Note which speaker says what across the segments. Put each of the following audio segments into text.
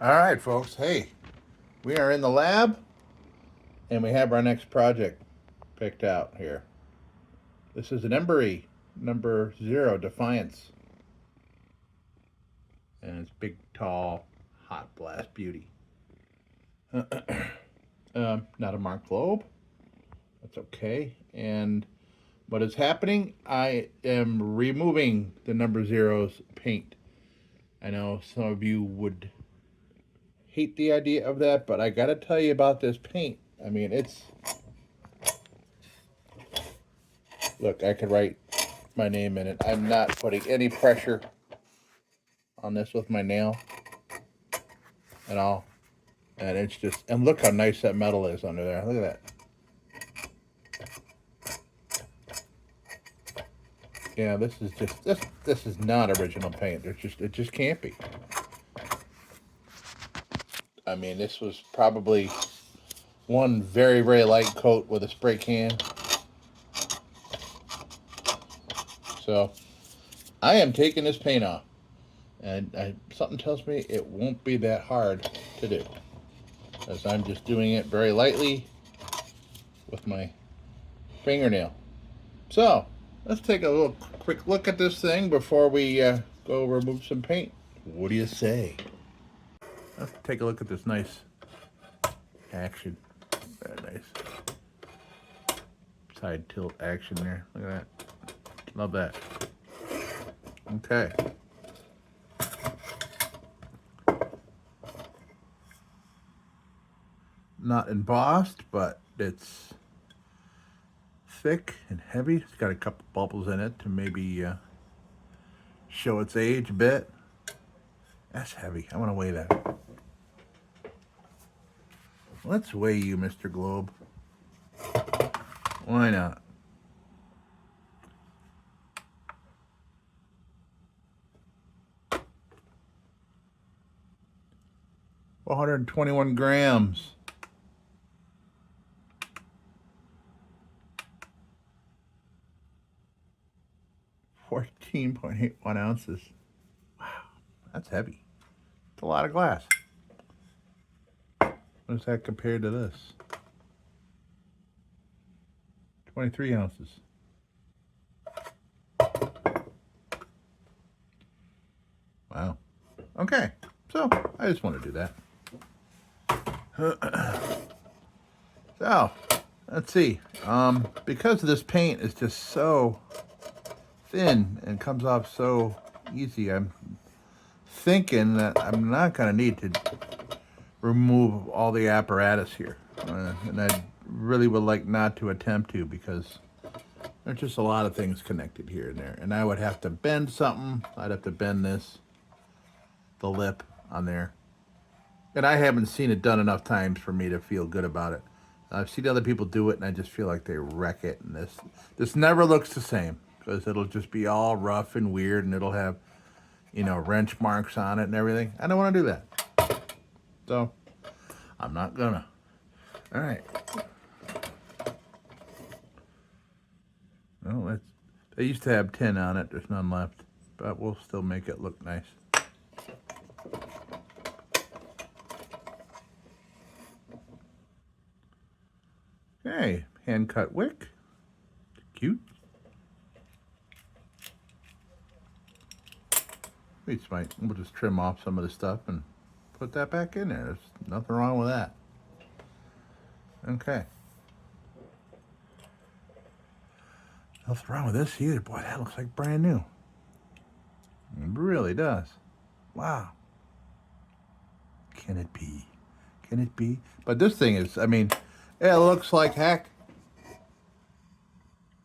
Speaker 1: All right, folks. Hey, we are in the lab and we have our next project picked out here. This is an Embury number 0 Defiance. And it's big, tall, hot blast beauty. Not a marked globe. That's okay. And what is happening? I am removing the number 0's paint. I know some of you would hate the idea of that, but I gotta tell you about this paint. I mean, look, I could write my name in it. I'm not putting any pressure on this with my nail at all. And it's just, and look how nice that metal is under there. Look at that. Yeah, this is just, this is not original paint. It just can't be. I mean, this was probably one very, very light coat with a spray can. So I am taking this paint off, and something tells me it won't be that hard to do, as I'm just doing it very lightly with my fingernail. So let's take a little quick look at this thing before we go remove some paint. What do you say? Let's take a look at this nice action. Very nice side tilt action there. Look at that. Love that. Okay. Not embossed, but it's thick and heavy. It's got a couple bubbles in it to maybe show its age a bit. That's heavy. I want to weigh that. Let's weigh you, Mr. Globe. Why not? $121 grams. 14.81 ounces. Wow, that's heavy. It's a lot of glass. What does that compare to this? 23 ounces. Wow. Okay, so I just want to do that. So, let's see. Because this paint is just so thin and comes off so easy, I'm thinking that I'm not going to need to remove all the apparatus here. And I really would like not to attempt to, because there's just a lot of things connected here and there. And I would have to bend something. I'd have to bend the lip on there. And I haven't seen it done enough times for me to feel good about it. I've seen other people do it, and I just feel like they wreck it. And this never looks the same, because it'll just be all rough and weird, and it'll have, wrench marks on it and everything. I don't want to do that. So I'm not gonna. All right. Well, they used to have 10 on it. There's none left, but we'll still make it look nice. Okay, hand cut wick. Cute. We'll just trim off some of the stuff and put that back in there. There's nothing wrong with that. Okay. Nothing wrong with this either. Boy, that looks like brand new. It really does. Wow. Can it be? Can it be? But this thing is, I mean, it looks like heck.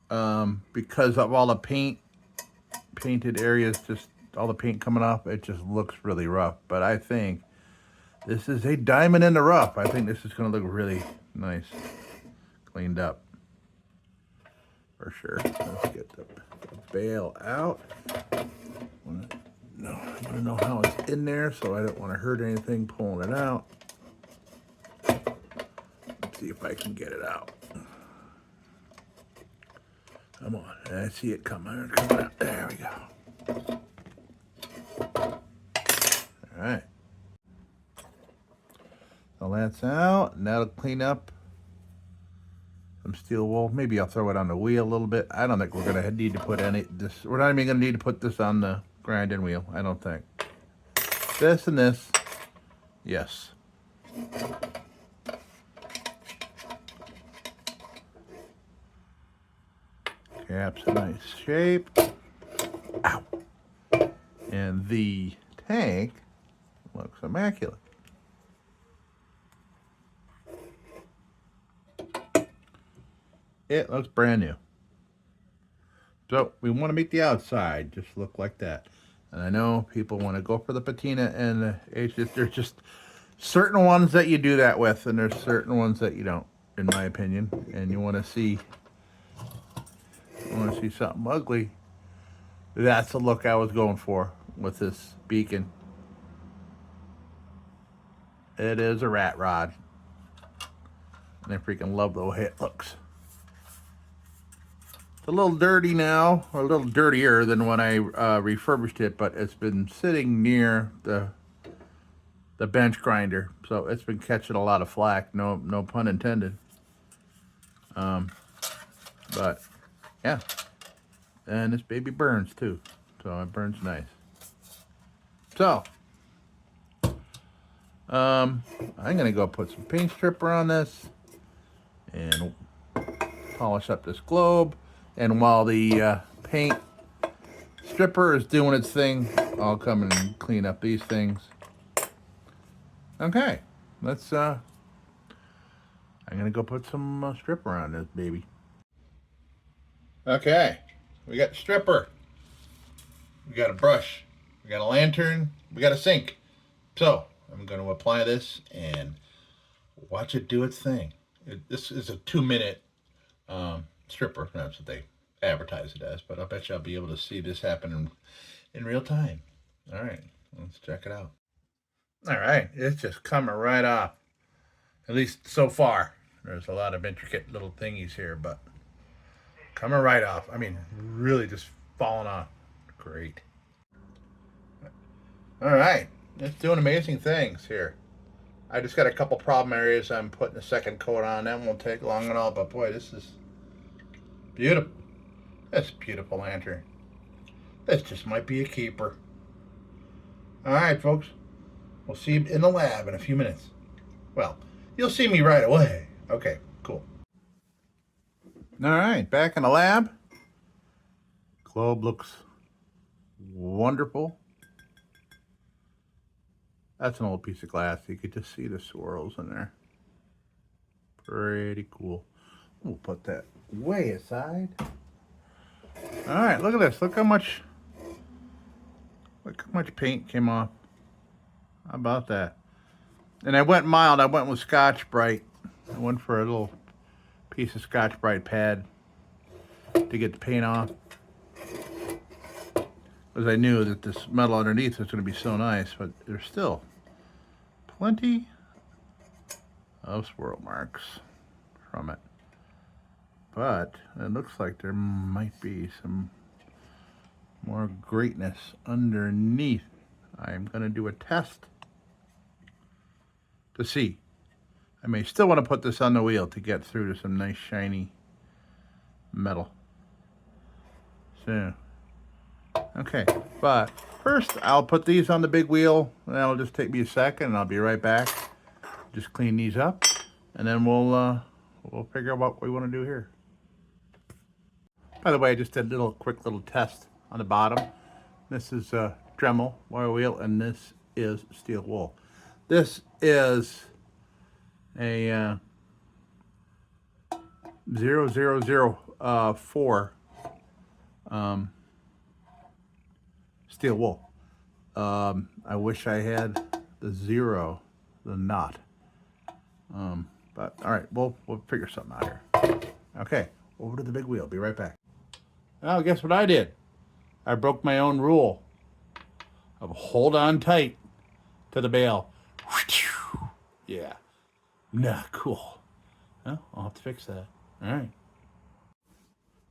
Speaker 1: Because of all the painted areas, just all the paint coming off, it just looks really rough. But I think this is a diamond in the rough. I think this is going to look really nice, cleaned up, for sure. Let's get the bail out. I want to know how it's in there, so I don't want to hurt anything pulling it out. Let's see if I can get it out. Come on, I see it coming out. There we go. All right. that's out, and that'll clean up some steel wool. Maybe I'll throw it on the wheel a little bit. I don't think we're gonna need to put this. We're not even gonna need to put this on the grinding wheel. I don't think. This and this, yes. Cap's a nice shape. Ow. And the tank looks immaculate. It looks brand new. So we want to make the outside just look like that. And I know people want to go for the patina, and there's just certain ones that you do that with, and there's certain ones that you don't, in my opinion. And you want to see something ugly. That's the look I was going for with this beacon. It is a rat rod. And I freaking love the way it looks. It's a little dirty now, or a little dirtier than when I refurbished it, but it's been sitting near the bench grinder, so it's been catching a lot of flack. No pun intended. But yeah, and this baby burns too, so it burns nice. So I'm gonna go put some paint stripper on this and polish up this globe. And while the paint stripper is doing its thing, I'll come and clean up these things. Okay, let's, I'm gonna go put some stripper on this baby. Okay, we got stripper, we got a brush, we got a lantern, we got a sink. So, I'm gonna apply this and watch it do its thing. This is a 2-minute stripper. That's what they advertise it as, but I bet you I'll be able to see this happen in real time. All right, let's check it out. All right, it's just coming right off, at least so far. There's a lot of intricate little thingies here, but coming right off. I mean, really just falling off. Great. All right, it's doing amazing things here. I just got a couple problem areas I'm putting a second coat on. That won't take long at all, but boy, this is beautiful. That's a beautiful lantern. This just might be a keeper. All right, folks. We'll see you in the lab in a few minutes. Well, you'll see me right away. Okay, cool. All right, back in the lab. Globe looks wonderful. That's an old piece of glass. You could just see the swirls in there. Pretty cool. We'll put that way aside. All right, look at this. Look how much paint came off. How about that? And I went mild. I went with Scotch-Brite. I went for a little piece of Scotch-Brite pad to get the paint off, because I knew that this metal underneath was going to be so nice, but there's still plenty of swirl marks from it. But it looks like there might be some more greatness underneath. I'm going to do a test to see. I may still want to put this on the wheel to get through to some nice shiny metal. So, okay, but first I'll put these on the big wheel, and that'll just take me a second, and I'll be right back. Just clean these up, and then we'll figure out what we want to do here. By the way, I just did a quick little test on the bottom. This is Dremel wire wheel, and this is steel wool. This is a 0004 steel wool. I wish I had the zero, the knot. But all right, we'll figure something out here. Okay, over to the big wheel. Be right back. Well, guess what I did? I broke my own rule of hold on tight to the bale. Yeah, not cool. Well, I'll have to fix that. All right.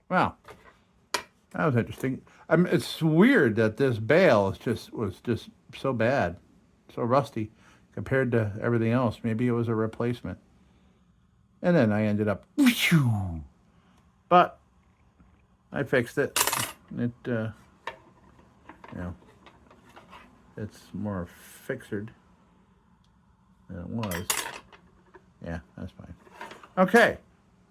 Speaker 1: Wow, that was interesting. It's weird that this bale was just so bad, so rusty, compared to everything else. Maybe it was a replacement. And then I ended up, but I fixed it. It, you know, it's more fixered than it was. Yeah, that's fine. Okay,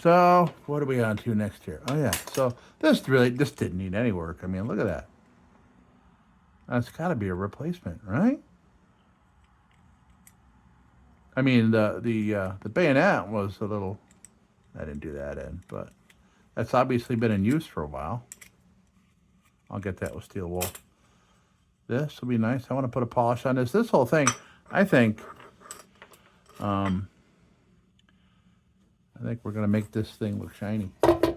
Speaker 1: so what are we on to next here? Oh yeah, so this didn't need any work. I mean, look at that. That's got to be a replacement, right? I mean, the bayonet was a little. I didn't do that in, but that's obviously been in use for a while. I'll get that with steel wool. This will be nice. I want to put a polish on this. This whole thing, I think we're going to make this thing look shiny. A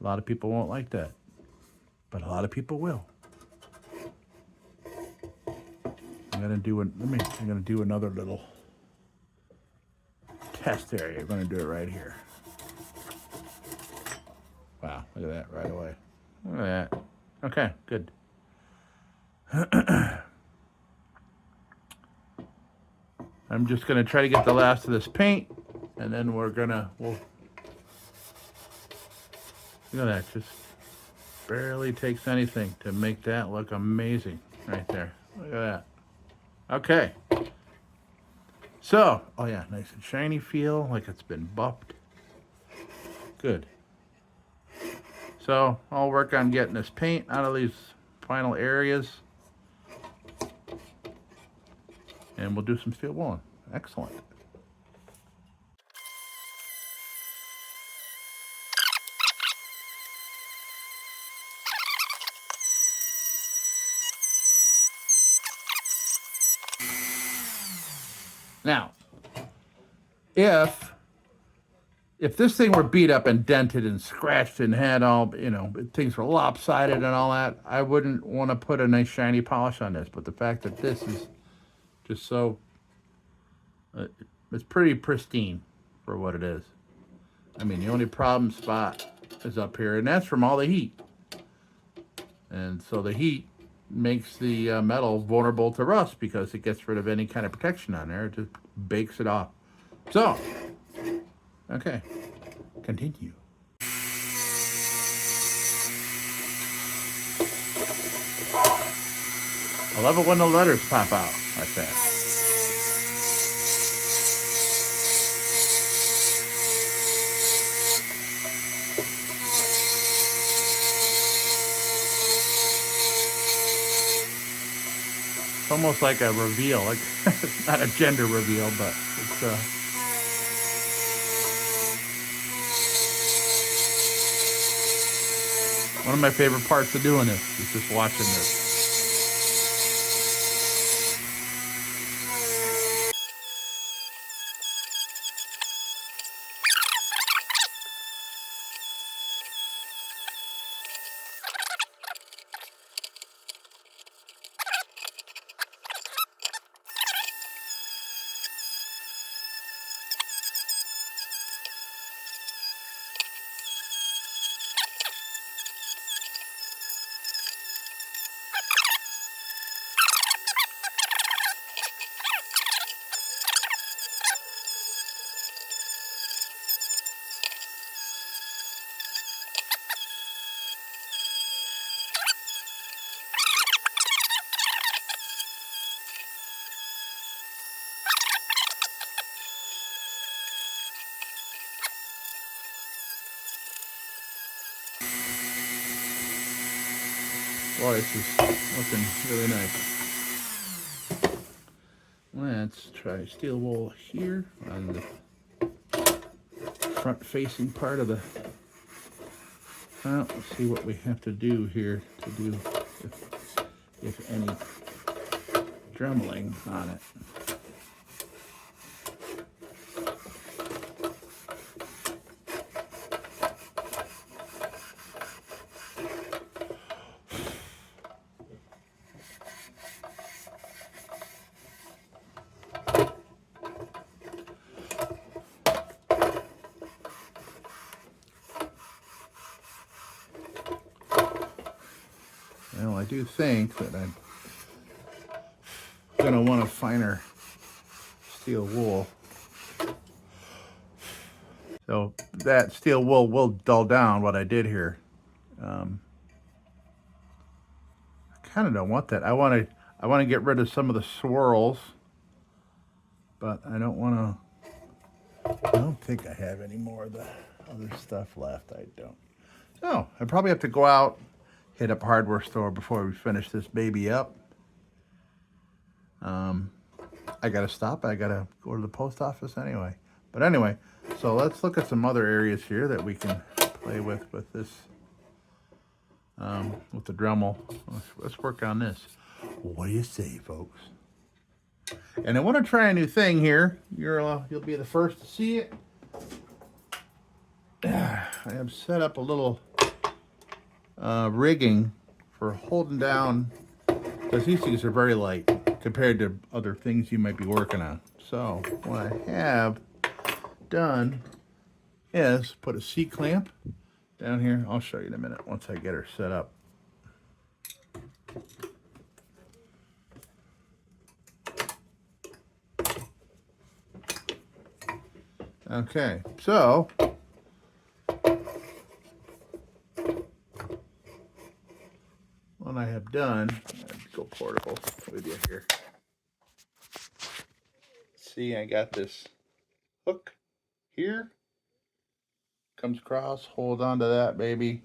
Speaker 1: lot of people won't like that, but a lot of people will. I'm going to do another little test area. I'm going to do it right here. Wow, look at that right away. Look at that. Okay, good. I'm just going to try to get the last of this paint, and then we'll look at that. Just barely takes anything to make that look amazing right there. Look at that. Okay. So, oh yeah, nice and shiny feel, like it's been buffed. Good. So, I'll work on getting this paint out of these final areas. And we'll do some steel wooling. Excellent. Now, if this thing were beat up and dented and scratched and had all, things were lopsided and all that, I wouldn't want to put a nice shiny polish on this. But the fact that this is just so, it's pretty pristine for what it is. I mean, the only problem spot is up here, and that's from all the heat. And so the heat makes the metal vulnerable to rust because it gets rid of any kind of protection on there. It just bakes it off. So, okay, continue. I love it when the letters pop out like that. It's almost like a reveal, like it's not a gender reveal, but it's one of my favorite parts of doing this is just watching this. Boy, this is looking really nice. Let's try steel wool here on the front-facing part of the. Well, let's see what we have to do here to do, if any, dremeling on it. Well, I do think that I'm going to want a finer steel wool. So that steel wool will dull down what I did here. I kind of don't want that. I want to get rid of some of the swirls, but I don't want to. I don't think I have any more of the other stuff left. I don't. So I probably have to go out, hit up a hardware store before we finish this baby up. I gotta stop. I gotta go to the post office anyway. But anyway, so let's look at some other areas here that we can play with this, with the Dremel. Let's work on this. What do you say, folks? And I want to try a new thing here. You'll be the first to see it. I have set up a little rigging for holding down, because these things are very light compared to other things you might be working on. So what I have done is put a C-clamp down here. I'll show you in a minute once I get her set up. Okay, so what I have done, I'll go portable with you here. See, I got this hook here, comes across, hold on to that baby,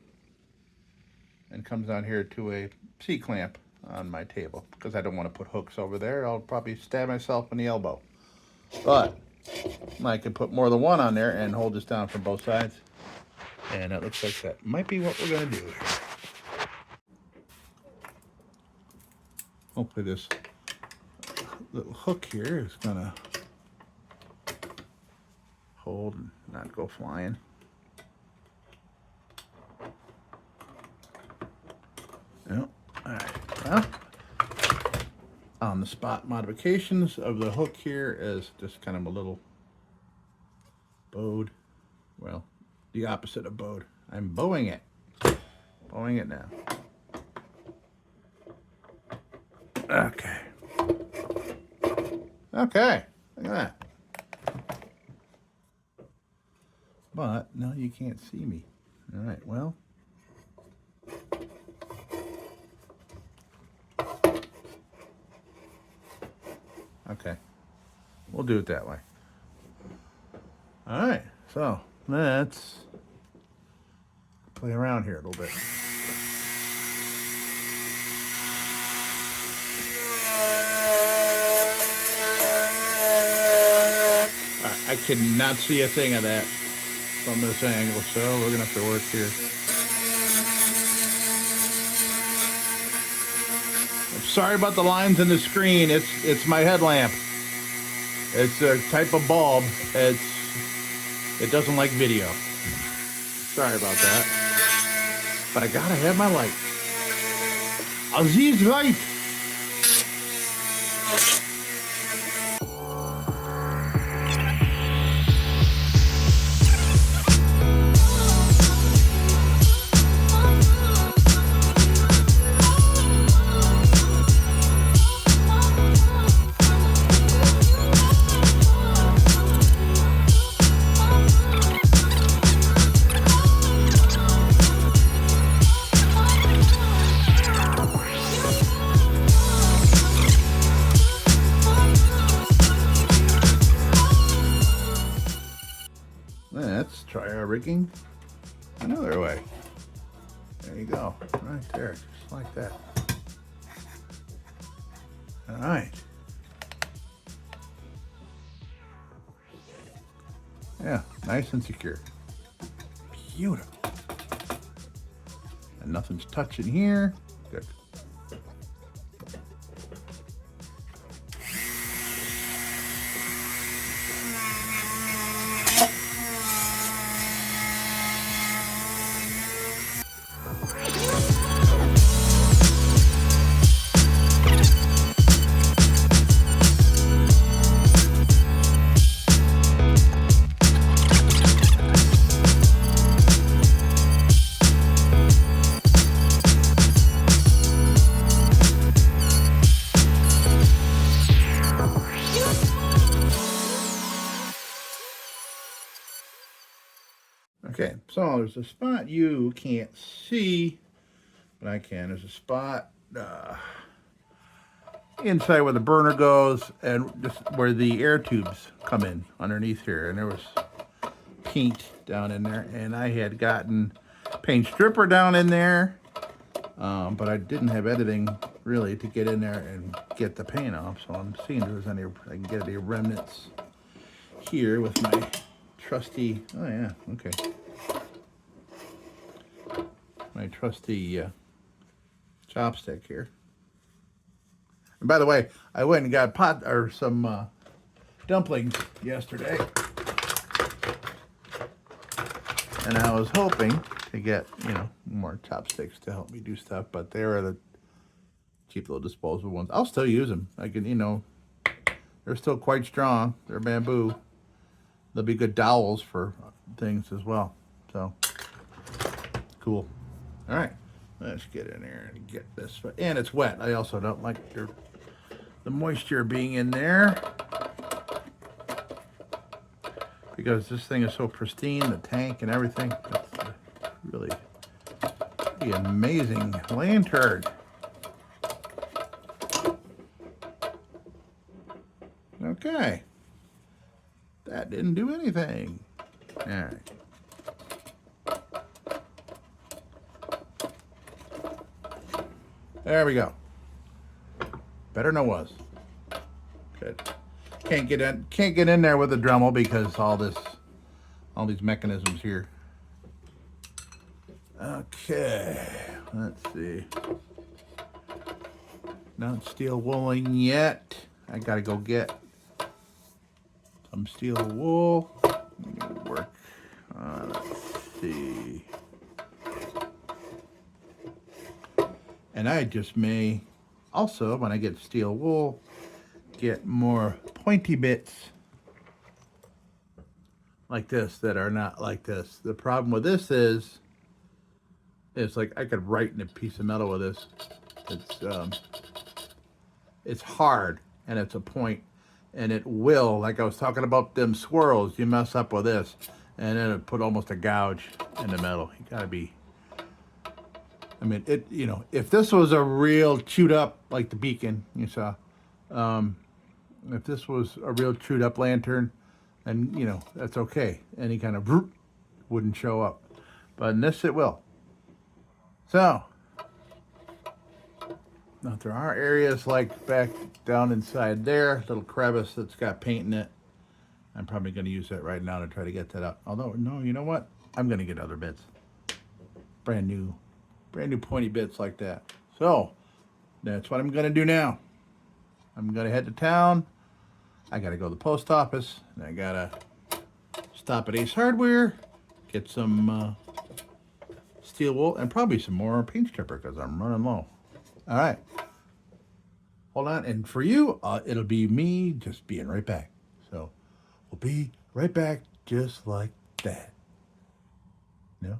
Speaker 1: and comes down here to a C-clamp on my table, because I don't want to put hooks over there. I'll probably stab myself in the elbow. But I can put more than one on there and hold this down from both sides. And it looks like that might be what we're going to do here. Hopefully this little hook here is going to hold and not go flying. Yep. All right. Well, on the spot modifications of the hook here is just kind of a little bowed. Well, the opposite of bowed. I'm bowing it. Bowing it now. Okay. Okay. Look at that. But now you can't see me. All right. Well. Okay. We'll do it that way. All right. So let's play around here a little bit. I cannot see a thing of that from this angle, so we're gonna have to work here. I'm sorry about the lines in the screen. It's my headlamp. It's a type of bulb. It doesn't like video. Sorry about that. But I gotta have my light. Aziz light. Let's try our rigging another way. There you go, right there, just like that. All right. Yeah, nice and secure. Beautiful. And nothing's touching here. Good. Okay, so there's a spot you can't see, but I can. There's a spot inside where the burner goes and just where the air tubes come in underneath here. And there was paint down in there. And I had gotten paint stripper down in there, but I didn't have anything really to get in there and get the paint off. So I'm seeing if there's any, I can get any remnants here with my trusty, oh yeah, okay. My trusty chopstick here. And by the way, I went and got some dumplings yesterday, and I was hoping to get, you know, more chopsticks to help me do stuff, but they were the cheap little disposable ones. I'll still use them. I can, you know, they're still quite strong. They're bamboo. They'll be good dowels for things as well. So cool. All right, let's get in there and get this. And it's wet. I also don't like the moisture being in there because this thing is so pristine, the tank and everything. It's really pretty amazing lantern. Okay, that didn't do anything. All right. There we go. Better than it was. Good. Can't get in there with the Dremel because all these mechanisms here. Okay, let's see. Not steel wooling yet. I gotta go get some steel wool. Work. Let's see. And I just may also, when I get steel wool, get more pointy bits like this that are not like this. The problem with this is, it's like I could write in a piece of metal with this. It's hard and it's a point, and it will, like I was talking about them swirls, you mess up with this and it'll put almost a gouge in the metal. You gotta be, I mean, it, you know, if this was a real chewed up, like the beacon you saw, if this was a real chewed up lantern, and you know, that's okay. Any kind of wouldn't show up, but in this it will. So, now there are areas like back down inside there, little crevice that's got paint in it. I'm probably going to use that right now to try to get that up. Although, no, you know what? I'm going to get other bits. Brand new pointy bits like that. So, that's what I'm going to do now. I'm going to head to town. I got to go to the post office. And I got to stop at Ace Hardware, get some steel wool, and probably some more paint stripper because I'm running low. All right. Hold on. And for you, it'll be me just being right back. So, we'll be right back just like that. You know?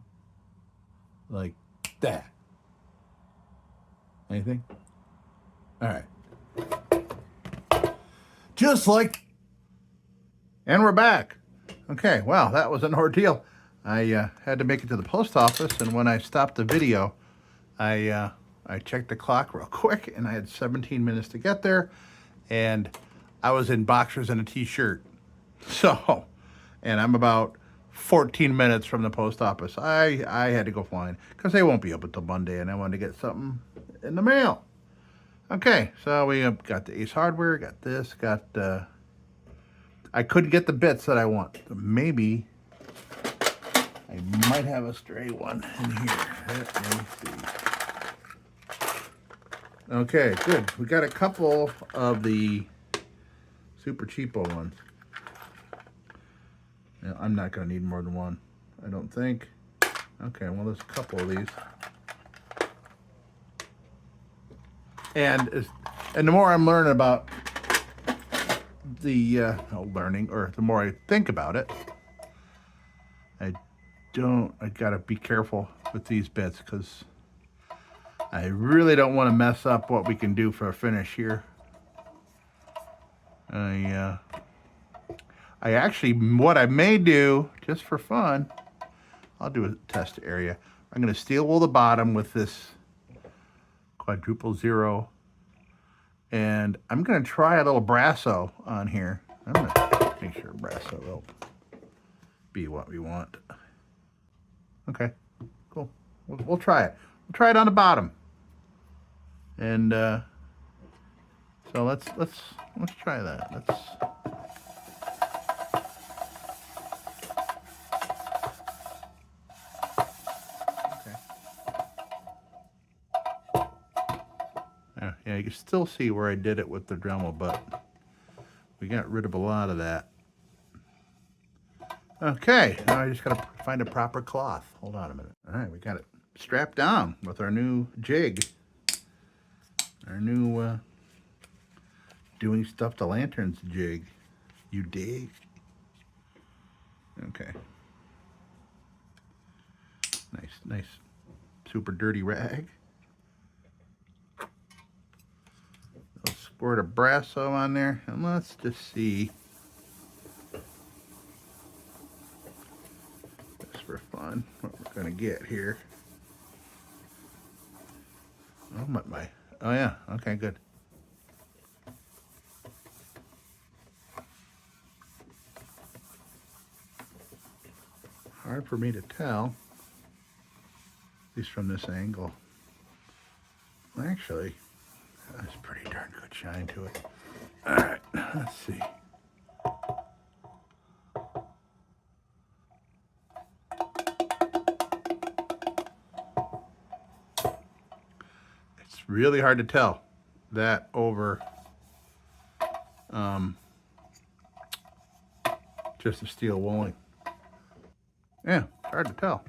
Speaker 1: Like that. Anything? All right. Just like, and we're back. Okay, well, that was an ordeal. I had to make it to the post office, and when I stopped the video, I checked the clock real quick, and I had 17 minutes to get there, and I was in boxers and a t-shirt. So, and I'm about 14 minutes from the post office. I had to go flying because they won't be open till Monday, and I wanted to get something in the mail. Okay, so we got the Ace Hardware, got this, got I couldn't get the bits that I want. So maybe I might have a stray one in here. Let me see. Okay, good. We got a couple of the super cheapo ones. Now, I'm not going to need more than one, I don't think. Okay, well, there's a couple of these. And the more I'm learning about the the more I think about it, I got to be careful with these bits because I really don't want to mess up what we can do for a finish here. I actually, what I may do, just for fun, I'll do a test area. I'm going to steel wool the bottom with this quadruple zero. And I'm going to try a little brasso on here. I'm going to make sure brasso will be what we want. Okay, cool. We'll try it. We'll try it on the bottom. And so let's try that. Let's. Yeah, you can still see where I did it with the Dremel, but we got rid of a lot of that. Okay, now I just gotta find a proper cloth. Hold on a minute. All right, we got it strapped down with our new jig. Our new doing stuff to lanterns jig. You dig? Okay. Nice, super dirty rag. I'll squirt a brasso on there, and let's just see. Just for fun, what we're gonna get here. Oh yeah, okay, good. Hard for me to tell, at least from this angle. Actually, that's pretty darn good shine to it. All right, let's see. It's really hard to tell that over just a steel wooling. Yeah, it's hard to tell.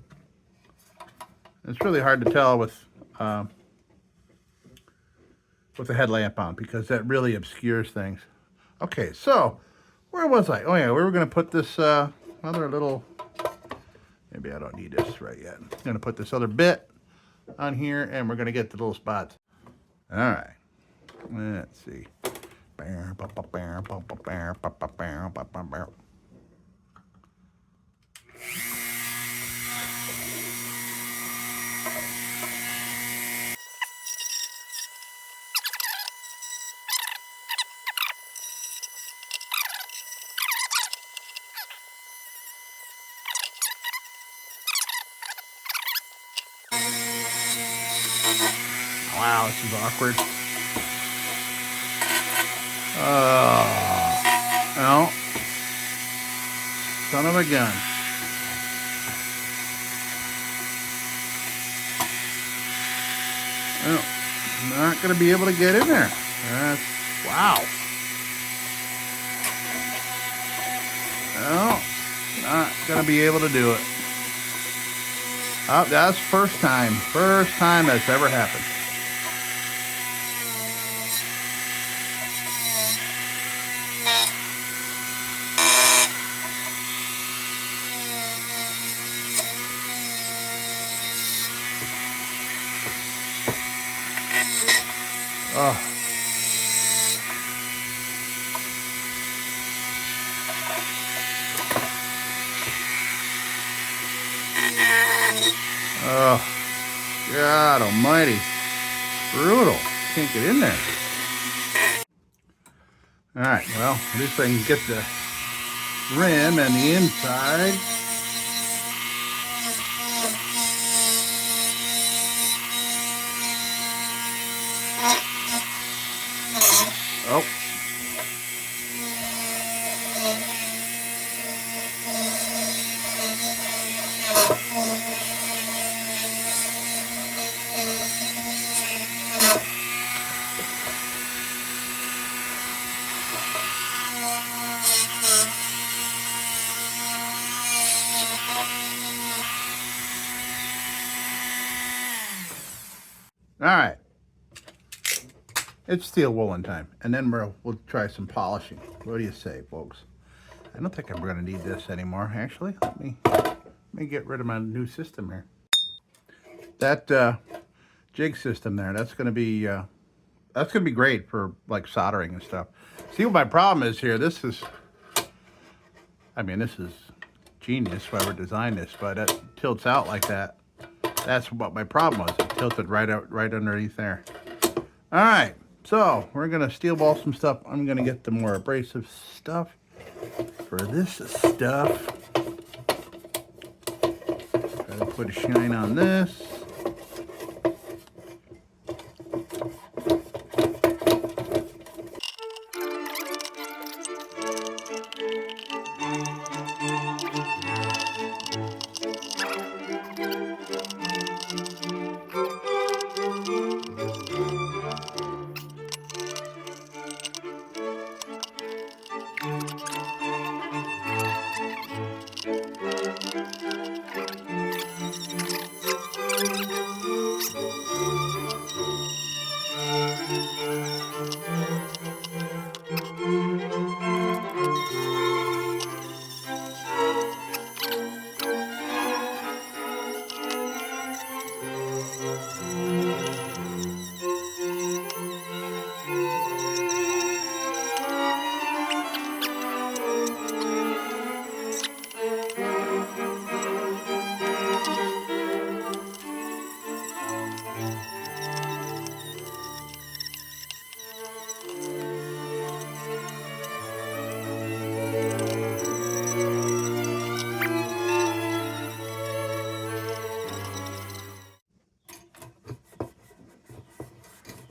Speaker 1: It's really hard to tell with a headlamp on, because that really obscures things. Okay, so where was I? Oh yeah, we were going to put this other little, maybe I don't need this right yet. I'm going to put this other bit on here, and we're going to get the little spots. All right, let's see. Wow, this is awkward. No. Son of a gun. Oh, not going to be able to get in there. Wow. No, not going to be able to do it. Oh, that's first time that's ever happened. Oh. Oh, God almighty. Brutal. Can't get in there. All right, well, at least I can get the rim and the inside. Oh. All right. It's steel woolen time, and then we'll try some polishing. What do you say, folks? I don't think I'm going to need this anymore, actually. Let me get rid of my new system here. That jig system there, that's going to be great for like soldering and stuff. See what my problem is here? This is genius, whoever designed this, but it tilts out like that. That's what my problem was. It tilted right out, right underneath there. All right, so we're gonna steel ball some stuff. I'm gonna get the more abrasive stuff for this stuff. Try to put a shine on this.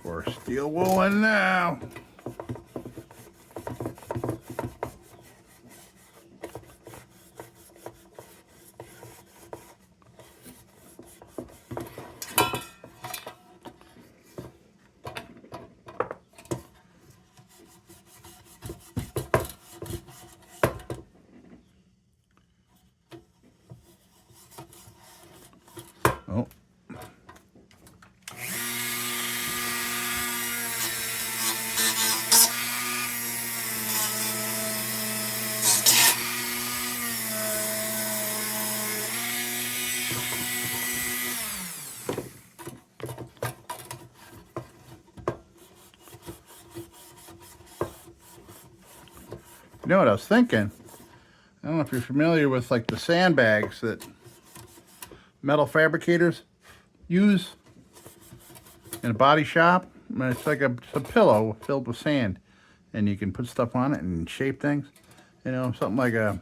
Speaker 1: We're steel wooling now. Oh. You know what I was thinking? I don't know if you're familiar with like the sandbags that metal fabricators use in a body shop. It's like a pillow filled with sand, and you can put stuff on it and shape things. You know, something like a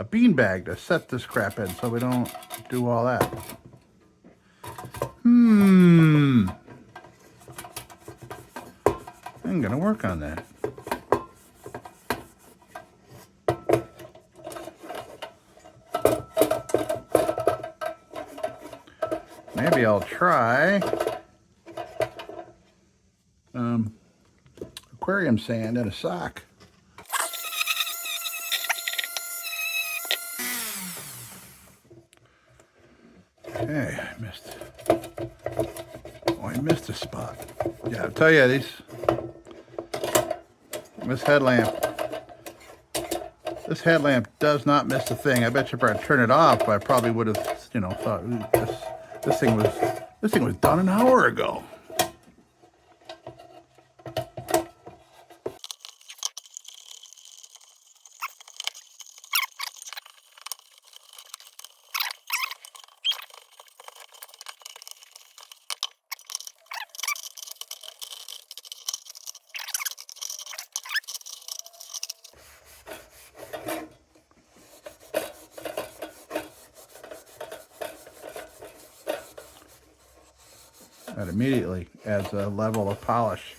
Speaker 1: bean bag to set this crap in, so we don't do all that. I'm gonna work on that. Maybe I'll try aquarium sand in a sock. Okay, I missed. Oh, I missed a spot. Yeah, I'll tell you, this headlamp does not miss a thing. I bet you if I turn it off, I probably would have, you know, thought this thing was done an hour ago. That immediately adds a level of polish.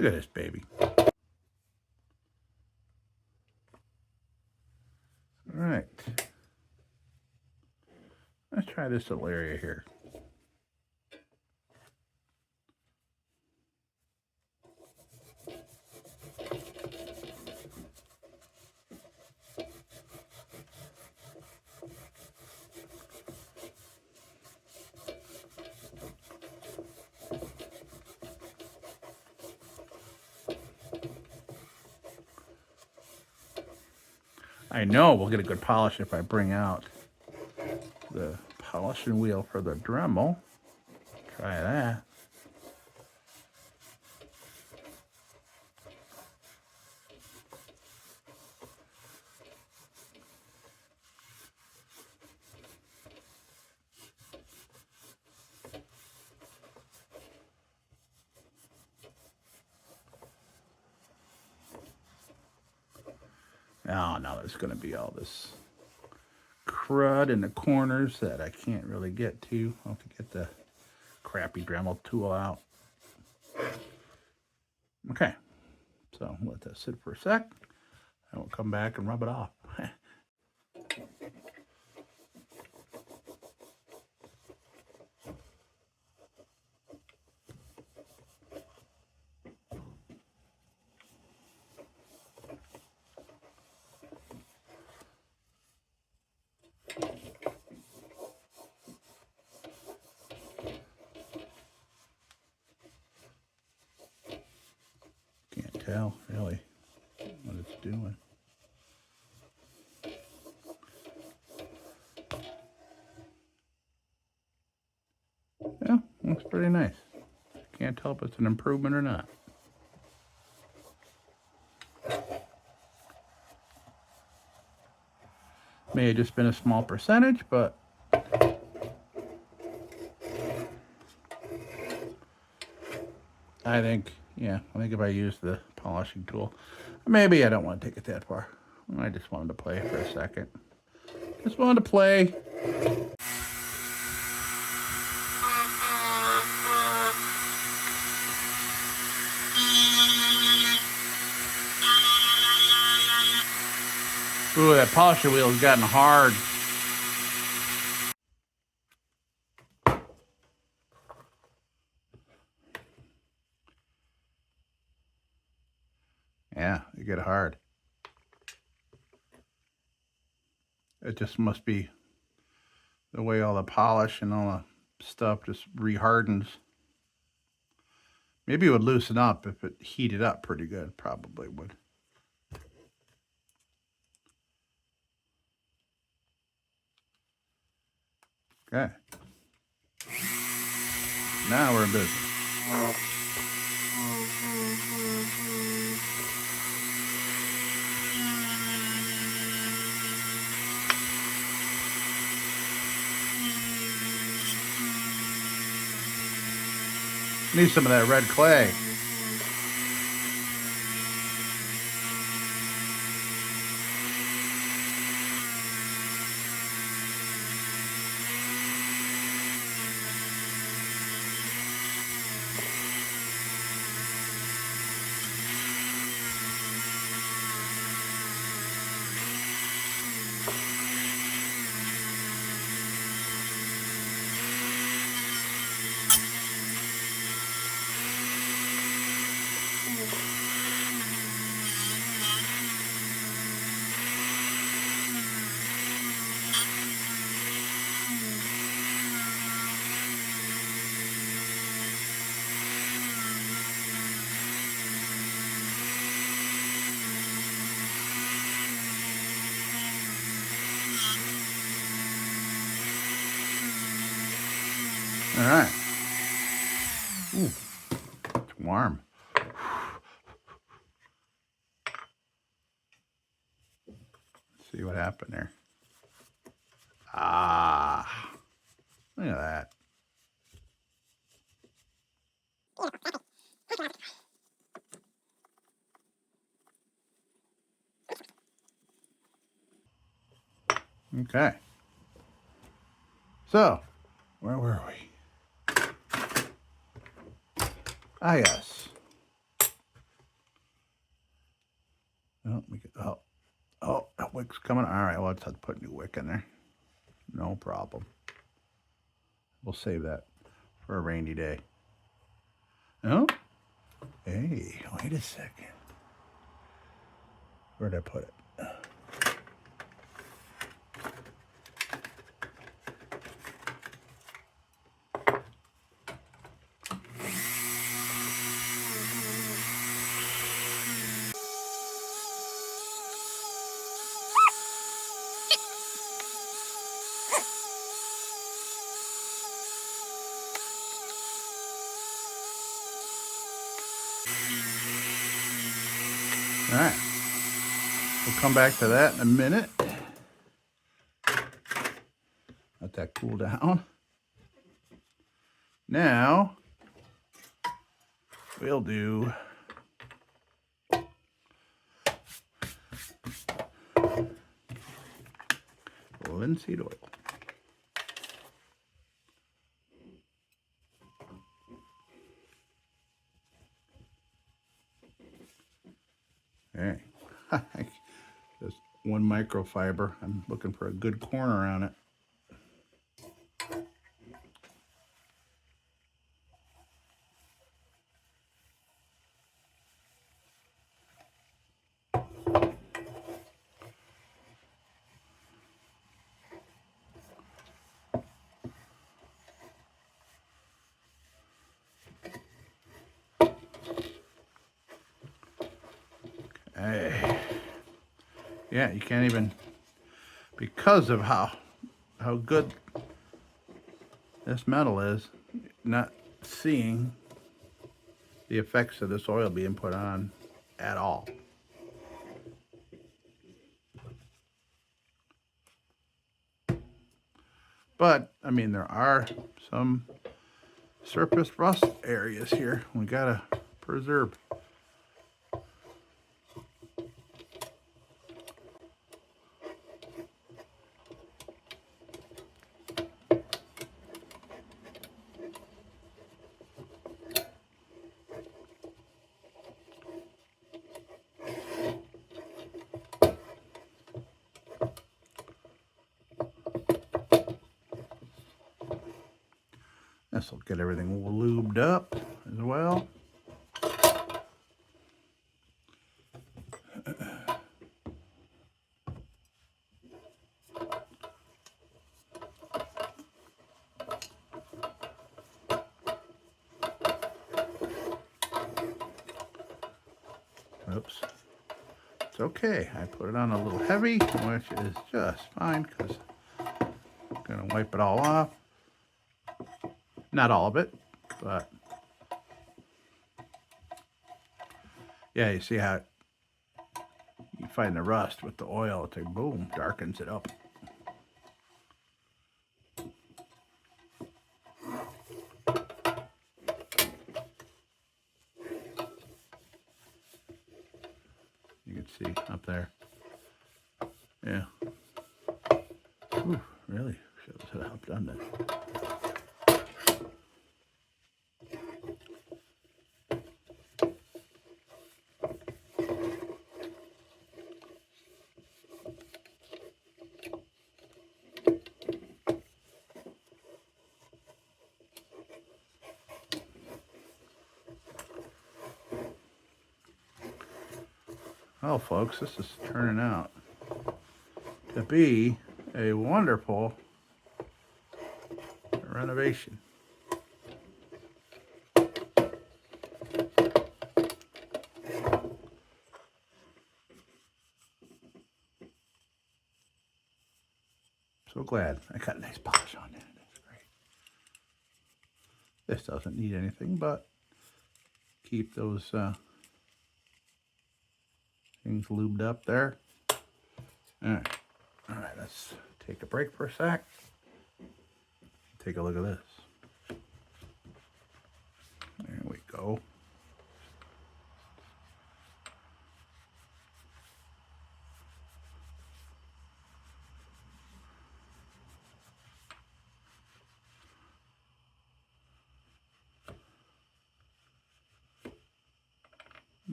Speaker 1: Look at this baby. All right. Let's try this little area here. I know we'll get a good polish if I bring out the polishing wheel for the Dremel. Try that. Oh, now there's going to be all this crud in the corners that I can't really get to. I'll have to get the crappy Dremel tool out. Okay, so let that sit for a sec, and we'll come back and rub it off. Can't tell really what it's doing. Yeah, looks pretty nice. Can't tell if it's an improvement or not. May have just been a small percentage, but I think if I use the polishing tool, maybe I don't want to take it that far. I just wanted to play for a second. Just wanted to play. Ooh, that polisher wheel has gotten hard. Yeah, you get hard. It just must be the way all the polish and all the stuff just re-hardens. Maybe it would loosen up if it heated up pretty good. Probably would. Okay. Now we're in business. Need some of that red clay. All right. Ooh, it's warm. Let's see what happened there. Ah, look at that. Okay. So, where were we? Ah, yes. Oh, oh, that wick's coming. All right, well, let's have to put a new wick in there. No problem. We'll save that for a rainy day. Oh, hey, wait a second. Where'd I put it? All right, we'll come back to that in a minute. Let that cool down. Now, we'll do linseed oil. Hey, just one microfiber. I'm looking for a good corner on it. Hey, yeah, you can't even, because of how good this metal is, not seeing the effects of this oil being put on at all. But, I mean, there are some surface rust areas here we gotta preserve. This will get everything lubed up as well. Oops. It's okay. I put it on a little heavy, which is just fine because I'm going to wipe it all off. Not all of it, but yeah, you see how you find the rust with the oil. It's like, boom, darkens it up. You can see up there. Yeah. Ooh, really shows how I've done that. Well, folks, this is turning out to be a wonderful renovation. So glad I got a nice polish on that. That's great. This doesn't need anything but keep those things lubed up there. All right, let's take a break for a sec. Take a look at this. There we go.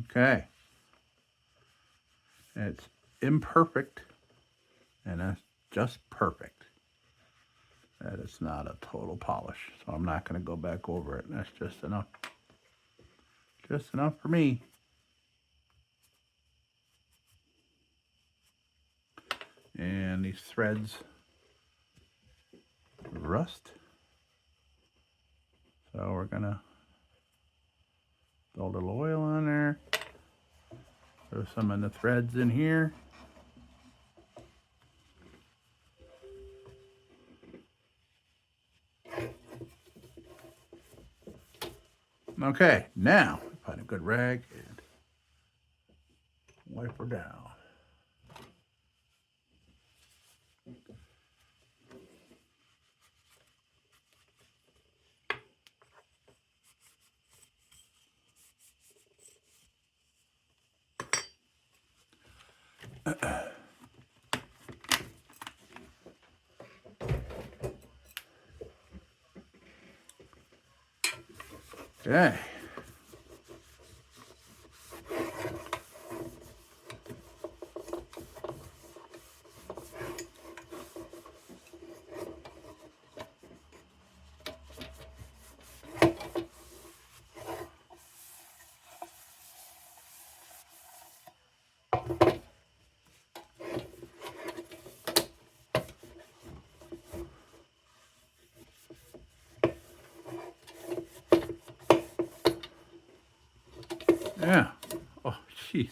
Speaker 1: Okay. It's imperfect, and that's just perfect. That is not a total polish, so I'm not going to go back over it. That's just enough. Just enough for me. And these threads rust. So we're going to throw a little oil on there. Throw some of the threads in here. Okay, now find a good rag and wipe her down. Okay. Yeah. Oh, jeez.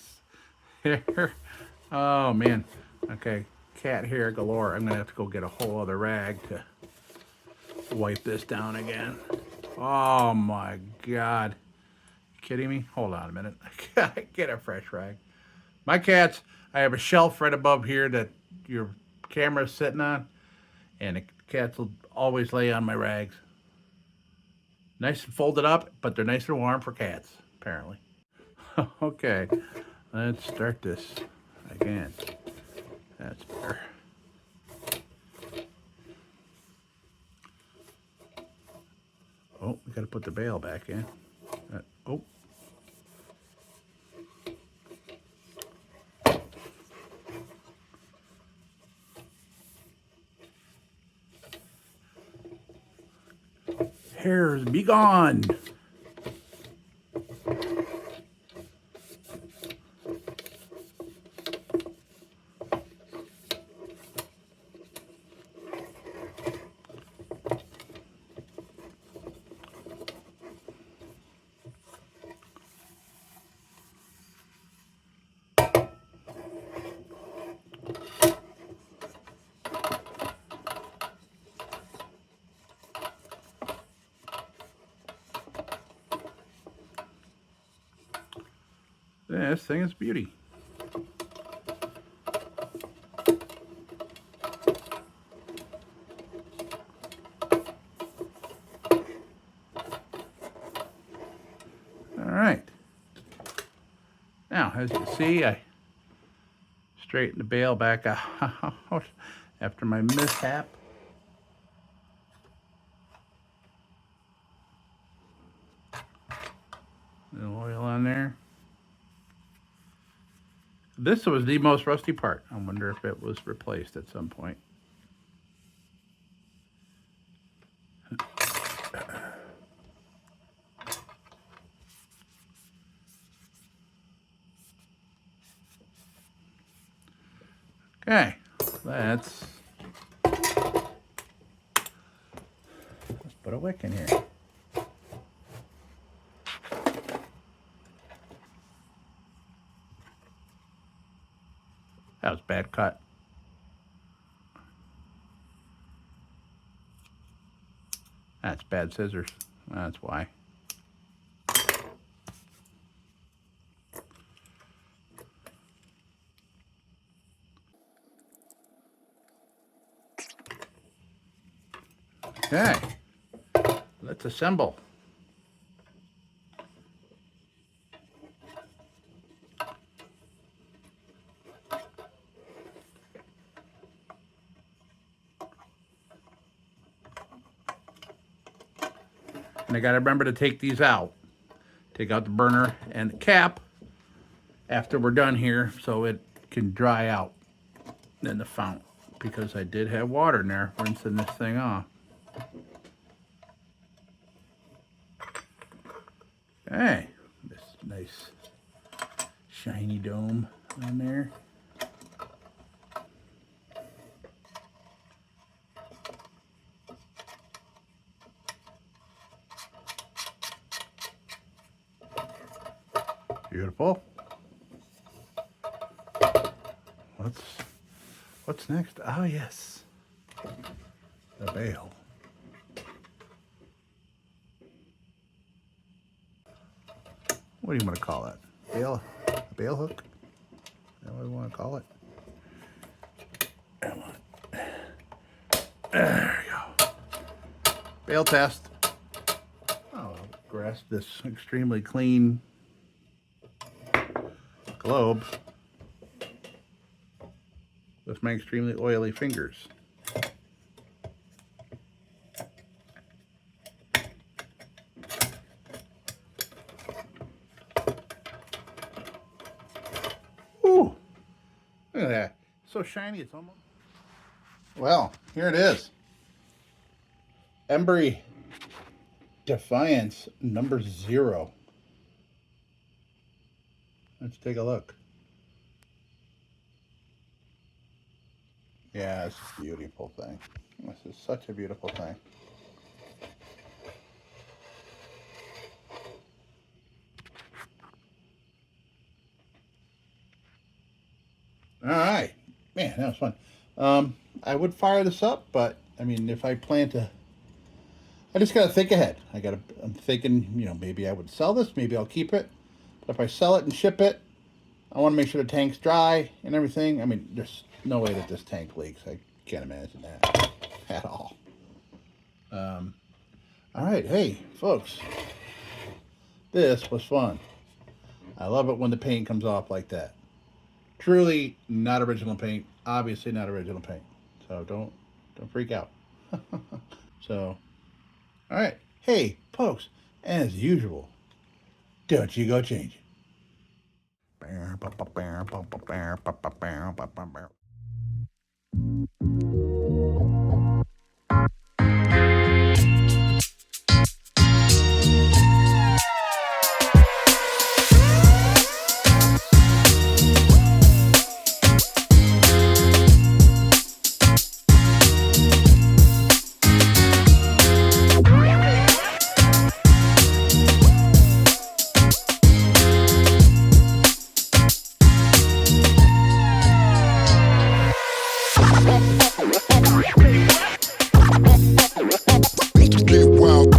Speaker 1: Hair. Oh, man. Okay. Cat hair galore. I'm going to have to go get a whole other rag to wipe this down again. Oh, my God. You kidding me? Hold on a minute. I gotta get a fresh rag. My cats, I have a shelf right above here that your camera's sitting on, and the cats will always lay on my rags. Nice and folded up, but they're nice and warm for cats, apparently. Okay, let's start this again. That's better. Oh, we gotta put the bail back in. Oh. Hairs, be gone. This thing is beauty. All right. Now, as you can see, I straightened the bail back out after my mishap. A little oil on there. This was the most rusty part. I wonder if it was replaced at some point. Okay, let's put a wick in here. That was a bad cut. That's bad scissors. That's why. Okay, let's assemble. And I gotta remember to take these out. Take out the burner and the cap after we're done here so it can dry out in the fount, because I did have water in there rinsing this thing off. Okay, this nice shiny dome on there. Beautiful. What's next? Oh yes, the bail. What do you want to call it? Bail? A bail hook? Is that what we want to call it? There we go. Bail test. Oh, I'll grasp this extremely clean globe with my extremely oily fingers. Ooh, look at that. So shiny, it's almost... Well, here it is. Embury Defiance number 0. Let's take a look. Yeah, it's a beautiful thing. This is such a beautiful thing. All right, man, that was fun. I would fire this up, but I mean, if I plan to, I just gotta think ahead. I'm thinking, you know, maybe I would sell this, maybe I'll keep it. But if I sell it and ship it, I want to make sure the tank's dry and everything. I mean, there's no way that this tank leaks. I can't imagine that at all. All right, hey, folks, this was fun. I love it when the paint comes off like that. Truly not original paint. Obviously not original paint. So don't freak out. So, all right, hey, folks, as usual, don't you go change it. Get wild.